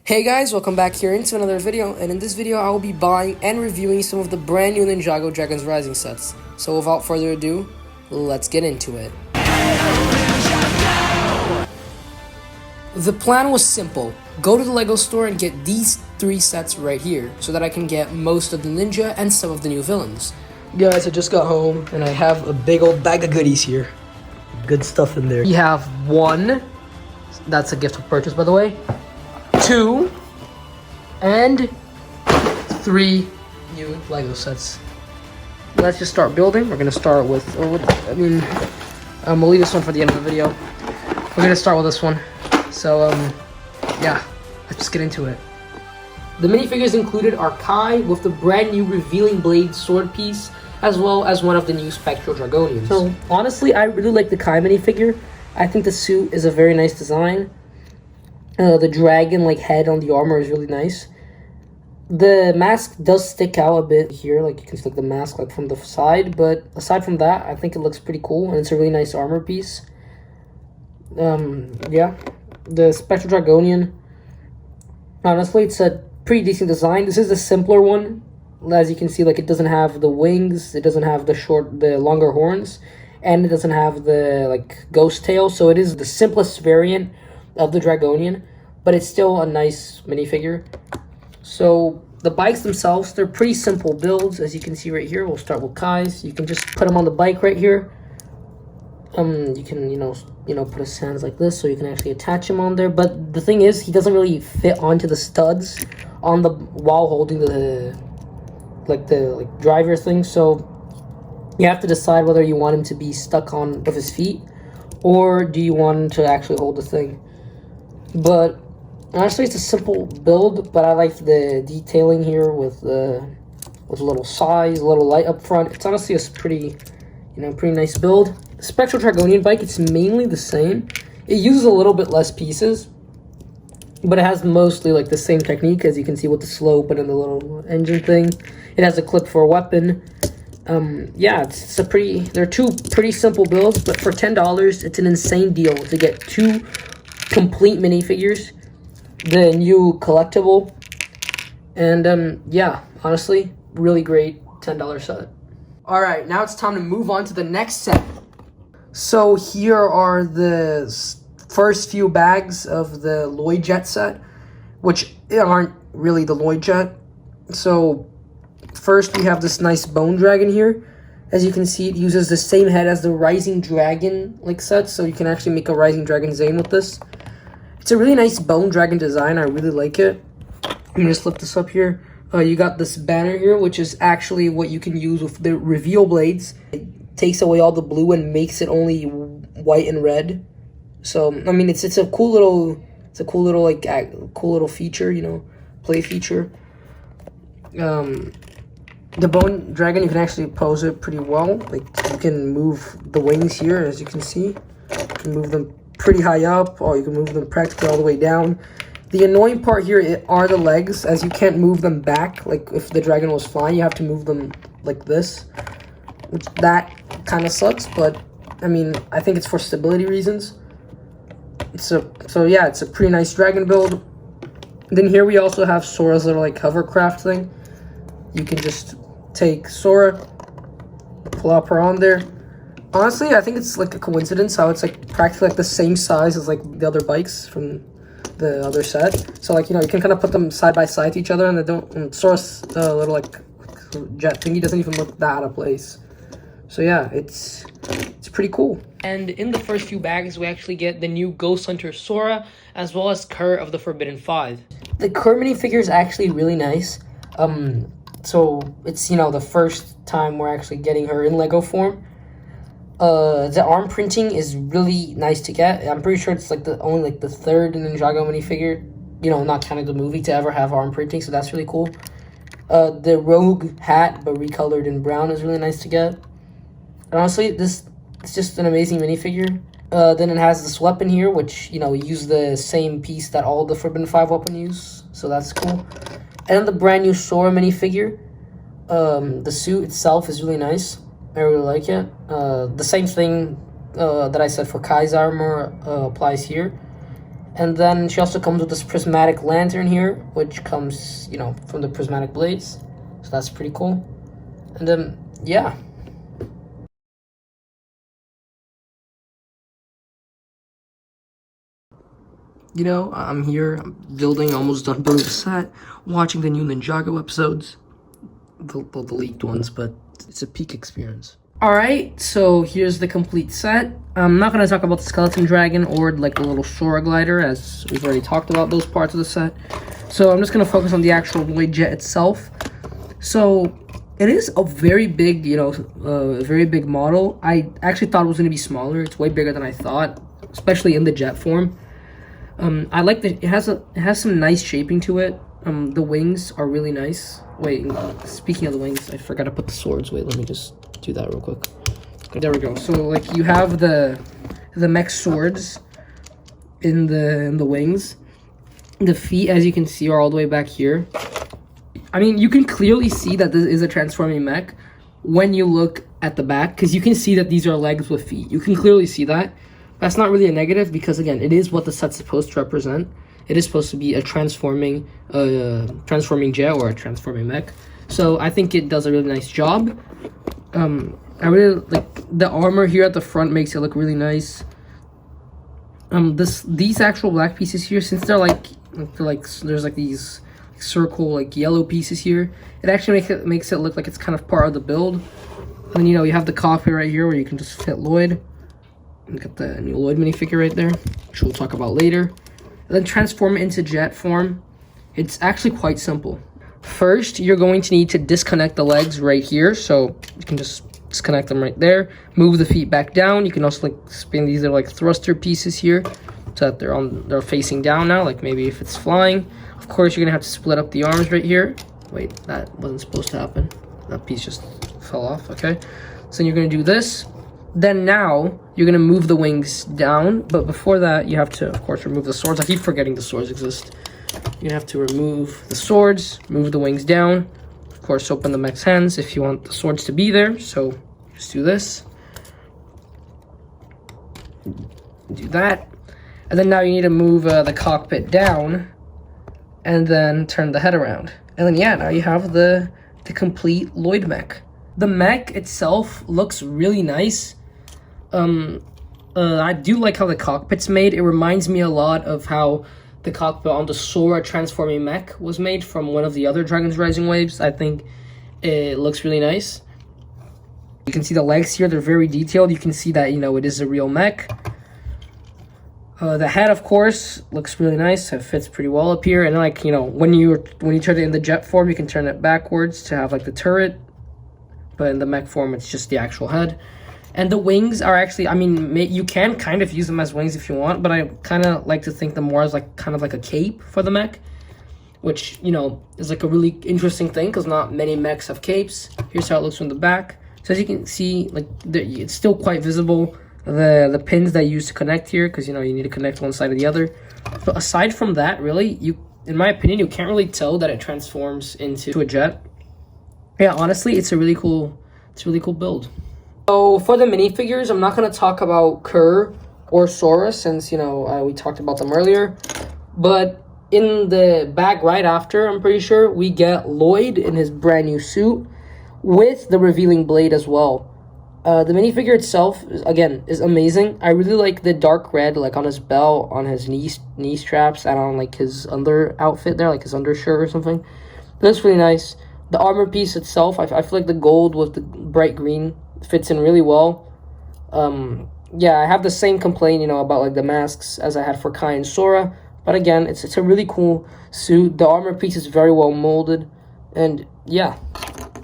Hey guys, welcome back here into another video, and in this video I will be buying and reviewing some of the brand new Ninjago Dragons Rising sets. So without further ado, let's get into it. The plan was simple. Go to the LEGO store and get these 3 sets right here, so that I can get most of the ninja and some of the new villains. Guys, I just got home and I have a big old bag of goodies here. Good stuff in there. We have 1, that's a gift of purchase by the way, 2, and 3 new LEGO sets. Let's just start building. We're gonna start with, we'll leave this one for the end of the video. We're gonna start with this one. So, yeah, let's just get into it. The minifigures included are Kai with the brand new revealing blade sword piece, as well as one of the new Spectral Dragonians. So, honestly, I really like the Kai minifigure. I think the suit is a very nice design. The dragon-like head on the armor is really nice. The mask does stick out a bit here, like you can see the mask like from the side, but aside from that, I think it looks pretty cool, and it's a really nice armor piece. Yeah. The Spectral Dragonian, honestly, it's a pretty decent design. This is the simpler one. As you can see, like, it doesn't have the wings, it doesn't have the longer horns, and it doesn't have the, like, ghost tail, so it is the simplest variant of the Dragonian, but it's still a nice minifigure. So the bikes themselves, they're pretty simple builds, as you can see right here. We'll start with Kai's. You can just put him on the bike right here. You can you know put his hands like this, so you can actually attach him on there. But the thing is, he doesn't really fit onto the studs on the while holding the driver thing. So you have to decide whether you want him to be stuck on with his feet, or do you want him to actually hold the thing. But honestly, it's a simple build, but I like the detailing here with a little size, a little light up front. It's honestly a pretty nice build. The Spectral Dragonian bike, it's mainly the same. It uses a little bit less pieces, but it has mostly like the same technique, as you can see with the slope and then the little engine thing. It has a clip for a weapon. Yeah, they're 2 pretty simple builds, but for $10, it's an insane deal to get 2 complete minifigures, the new collectible, and yeah, honestly, really great $10 set. All right, now it's time to move on to the next set. So here are the first few bags of the Lloyd Jet set, which aren't really the Lloyd Jet. So first we have this nice bone dragon here. As you can see, it uses the same head as the Rising Dragon like set, so you can actually make a Rising Dragon Zane with this. It's a really nice bone dragon design. I really like it. I'm gonna just lift this up here. You got this banner here, which is actually what you can use with the reveal blades. It takes away all the blue and makes it only white and red. So I mean, it's a cool little cool little feature, play feature. The bone dragon, you can actually pose it pretty well. Like, you can move the wings here, as you can see. You can move them pretty high up, or you can move them practically all the way down. The annoying part here are the legs, as you can't move them back. Like, if the dragon was flying, you have to move them like this, which that kind of sucks, but I mean, I think it's for stability reasons. So yeah, it's a pretty nice dragon build. Then here we also have Sora's little like hovercraft thing. You can just take Sora, plop her on there. Honestly, I think it's like a coincidence how it's like practically like the same size as like the other bikes from the other set. So like, you can kind of put them side by side to each other, and they don't. And Sora's little like jet thingy doesn't even look that out of place. So yeah, it's pretty cool. And in the first few bags, we actually get the new Ghost Hunter Sora, as well as Kurt of the Forbidden 5. The Kurt minifigure is actually really nice. So it's the first time we're actually getting her in Lego form. The arm printing is really nice to get. I'm pretty sure it's like only the 3rd Ninjago minifigure, not counting the movie, to ever have arm printing, so that's really cool. The rogue hat, but recolored in brown, is really nice to get. And honestly, it's just an amazing minifigure. Then it has this weapon here, which, use the same piece that all the Forbidden 5 weapon use, so that's cool. And then the brand new Sora minifigure. The suit itself is really nice. I really like it. The same thing that I said for Kai's armor applies here. And then she also comes with this prismatic lantern here, which comes, you know, from the prismatic blades. So that's pretty cool. And then, yeah. You know, I'm here, I'm building, almost done building the set, watching the new Ninjago episodes. The leaked ones, but it's a peak experience. Alright, so here's the complete set. I'm not going to talk about the skeleton dragon or like the little Sora glider, as we've already talked about those parts of the set. So I'm just going to focus on the actual Lloyd Jet itself. So it is a very big, you know, very big model. I actually thought it was going to be smaller. It's way bigger than I thought, especially in the jet form. I like that it has some nice shaping to it. The wings are really nice. Wait, speaking of the wings, I forgot to put the swords. Wait, let me just do that real quick. There we go. So like you have the mech swords in the wings. The feet, as you can see, are all the way back here. I mean, you can clearly see that this is a transforming mech when you look at the back, because you can see that these are legs with feet. You can clearly see that. That's not really a negative, because again, it is what the set's supposed to represent. It is supposed to be a transforming jet or a transforming mech. So I think it does a really nice job. I really like the armor here at the front, makes it look really nice. These actual black pieces here, since they're like there's like these circle like yellow pieces here, it actually makes it look like it's kind of part of the build. And then, you know, you have the cockpit right here where you can just fit Lloyd. And get the new Lloyd minifigure right there, which we'll talk about later. And then transform it into jet form. It's actually quite simple. First, you're going to need to disconnect the legs right here. So you can just disconnect them right there. Move the feet back down. You can also like spin these are like thruster pieces here, so that they're facing down now, like maybe if it's flying. Of course, you're gonna have to split up the arms right here. Wait, that wasn't supposed to happen. That piece just fell off, okay? So then you're gonna do this. Then now, you're going to move the wings down, but before that, you have to, of course, remove the swords. I keep forgetting the swords exist. You have to remove the swords, move the wings down. Of course, open the mech's hands if you want the swords to be there. So, just do this. Do that. And then now you need to move the cockpit down, and then turn the head around. And then, yeah, now you have the complete Lloyd mech. The mech itself looks really nice. I do like how the cockpit's made. It reminds me a lot of how the cockpit on the Sora transforming mech was made from one of the other Dragon's Rising waves. I think it looks really nice. You can see the legs here, they're very detailed. You can see that, you know, it is a real mech. The head, of course, looks really nice. It fits pretty well up here. And like, you know, when you turn it in the jet form, you can turn it backwards to have like the turret. But in the mech form, it's just the actual head. And the wings are actually, I mean, you can kind of use them as wings if you want, but I kind of like to think them more as like kind of like a cape for the mech, which, you know, is like a really interesting thing because not many mechs have capes. Here's how it looks from the back. So as you can see, like it's still quite visible, the pins that you use to connect here, because, you know, you need to connect one side or the other. But aside from that, really, in my opinion, you can't really tell that it transforms into a jet. Yeah, honestly, it's a really cool build. So for the minifigures, I'm not going to talk about Kerr or Sora since, you know, we talked about them earlier. But in the bag right after, I'm pretty sure, we get Lloyd in his brand new suit with the revealing blade as well. The minifigure itself, again, is amazing. I really like the dark red, like on his belt, on his knee straps, and on like his under outfit there, like his undershirt or something. That's really nice. The armor piece itself, I feel like the gold with the bright green fits in really well. Yeah, I have the same complaint, you know, about like the masks as I had for Kai and Sora. But again, it's a really cool suit. The armor piece is very well molded. And yeah.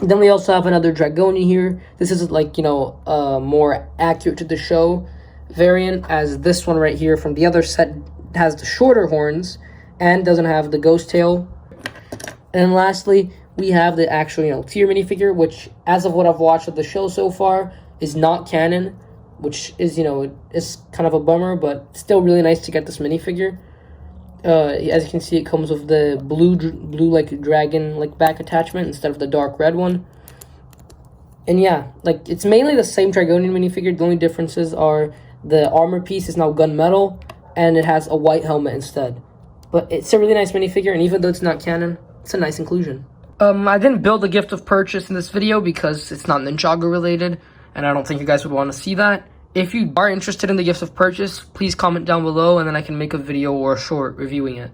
Then we also have another Dragonian here. This is like, you know, more accurate to the show variant, as this one right here from the other set has the shorter horns and doesn't have the ghost tail. And lastly, we have the actual, you know, tier minifigure, which, as of what I've watched of the show so far, is not canon, which is, you know, it's kind of a bummer, but still really nice to get this minifigure. As you can see, it comes with the blue like dragon like back attachment instead of the dark red one. And yeah, like it's mainly the same Dragonian minifigure. The only differences are the armor piece is now gunmetal, and it has a white helmet instead. But it's a really nice minifigure, and even though it's not canon, it's a nice inclusion. I didn't build a gift of purchase in this video because it's not Ninjago related, and I don't think you guys would want to see that. If you are interested in the gift of purchase, please comment down below, and then I can make a video or a short reviewing it.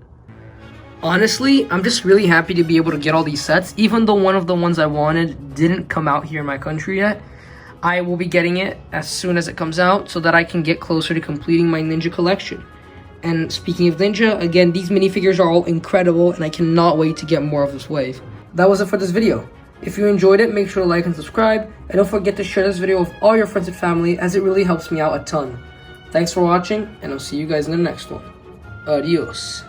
Honestly, I'm just really happy to be able to get all these sets, even though one of the ones I wanted didn't come out here in my country yet. I will be getting it as soon as it comes out so that I can get closer to completing my Ninja collection. And speaking of Ninja, again, these minifigures are all incredible, and I cannot wait to get more of this wave. That was it for this video. If you enjoyed it, make sure to like and subscribe, and don't forget to share this video with all your friends and family, as it really helps me out a ton. Thanks for watching, and I'll see you guys in the next one. Adios.